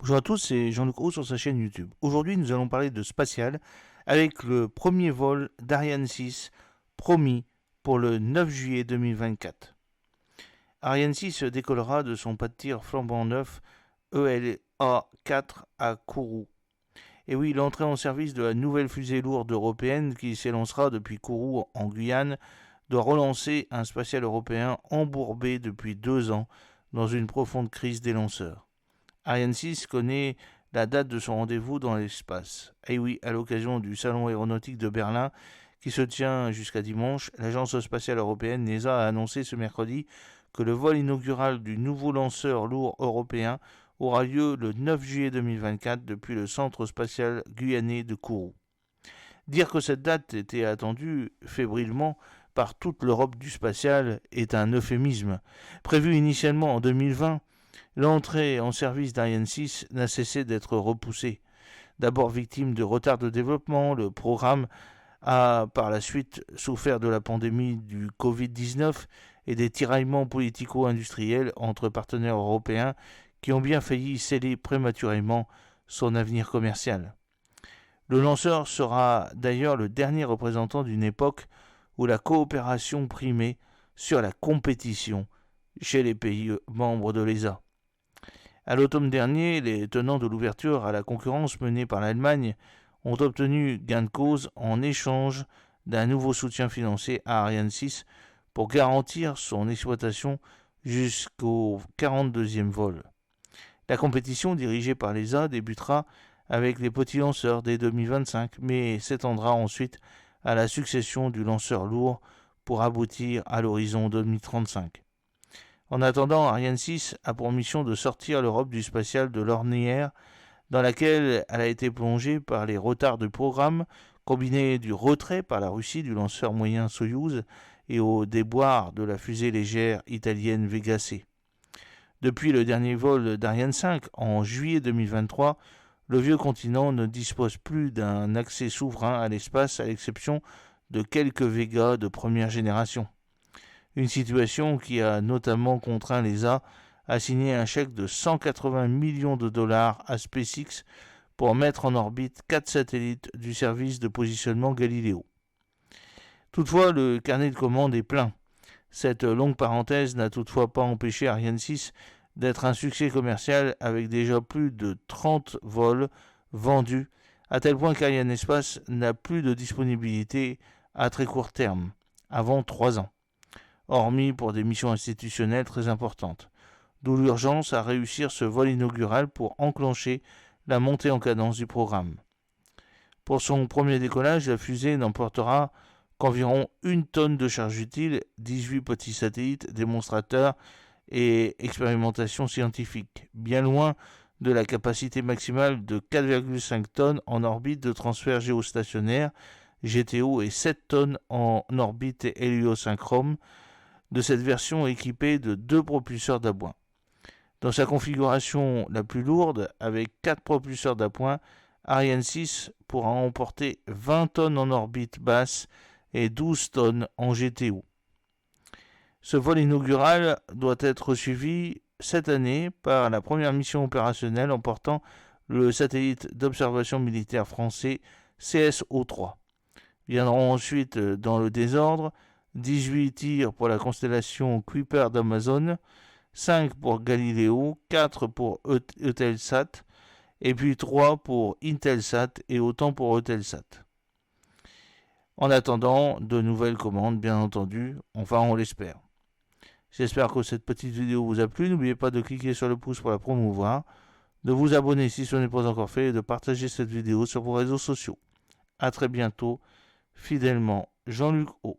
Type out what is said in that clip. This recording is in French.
Bonjour à tous, c'est Jean-Luc Roux sur sa chaîne YouTube. Aujourd'hui, nous allons parler de spatial avec le premier vol d'Ariane 6 promis pour le 9 juillet 2024. Ariane 6 décollera de son pas de tir flambant neuf ELA-4 à Kourou. Et oui, l'entrée en service de la nouvelle fusée lourde européenne qui s'élancera depuis Kourou en Guyane doit relancer un spatial européen embourbé depuis 2 ans dans une profonde crise des lanceurs. Ariane 6 connaît la date de son rendez-vous dans l'espace. Et oui, à l'occasion du Salon aéronautique de Berlin, qui se tient jusqu'à dimanche, l'Agence spatiale européenne (ESA) a annoncé ce mercredi que le vol inaugural du nouveau lanceur lourd européen aura lieu le 9 juillet 2024 depuis le centre spatial guyanais de Kourou. Dire que cette date était attendue fébrilement par toute l'Europe du spatial est un euphémisme. Prévu initialement en 2020, l'entrée en service d'Ariane 6 n'a cessé d'être repoussée. D'abord victime de retards de développement, le programme a par la suite souffert de la pandémie du Covid-19 et des tiraillements politico-industriels entre partenaires européens qui ont bien failli sceller prématurément son avenir commercial. Le lanceur sera d'ailleurs le dernier représentant d'une époque où la coopération primait sur la compétition chez les pays membres de l'ESA. À l'automne dernier, les tenants de l'ouverture à la concurrence menée par l'Allemagne ont obtenu gain de cause en échange d'un nouveau soutien financier à Ariane 6 pour garantir son exploitation jusqu'au 42e vol. La compétition dirigée par l'ESA débutera avec les petits lanceurs dès 2025, mais s'étendra ensuite à la succession du lanceur lourd pour aboutir à l'horizon 2035. En attendant, Ariane 6 a pour mission de sortir l'Europe du spatial de l'ornière dans laquelle elle a été plongée par les retards du programme, combinés du retrait par la Russie du lanceur moyen Soyouz et au déboire de la fusée légère italienne Vega C. Depuis le dernier vol d'Ariane 5 en juillet 2023, le vieux continent ne dispose plus d'un accès souverain à l'espace à l'exception de quelques Vega de première génération. Une situation qui a notamment contraint l'ESA à signer un chèque de 180 millions de dollars à SpaceX pour mettre en orbite 4 satellites du service de positionnement Galileo. Toutefois, le carnet de commandes est plein. Cette longue parenthèse n'a toutefois pas empêché Ariane 6 d'être un succès commercial avec déjà plus de 30 vols vendus, à tel point qu'Ariane Espace n'a plus de disponibilité à très court terme, avant 3 ans, hormis pour des missions institutionnelles très importantes. D'où l'urgence à réussir ce vol inaugural pour enclencher la montée en cadence du programme. Pour son premier décollage, la fusée n'emportera qu'environ 1 tonne de charge utile, 18 petits satellites, démonstrateurs et expérimentations scientifiques, bien loin de la capacité maximale de 4,5 tonnes en orbite de transfert géostationnaire, GTO, et 7 tonnes en orbite héliosynchrone, de cette version équipée de 2 propulseurs d'appoint. Dans sa configuration la plus lourde, avec 4 propulseurs d'appoint, Ariane 6 pourra emporter 20 tonnes en orbite basse et 12 tonnes en GTO. Ce vol inaugural doit être suivi cette année par la première mission opérationnelle emportant le satellite d'observation militaire français CSO-3. Viendront ensuite, dans le désordre, 18 tirs pour la constellation Kuiper d'Amazon, 5 pour Galileo, 4 pour Eutelsat, et puis 3 pour Intelsat et autant pour Eutelsat. En attendant, de nouvelles commandes, bien entendu, enfin on l'espère. J'espère que cette petite vidéo vous a plu. N'oubliez pas de cliquer sur le pouce pour la promouvoir, de vous abonner si ce n'est pas encore fait et de partager cette vidéo sur vos réseaux sociaux. A très bientôt, fidèlement, Jean-Luc O.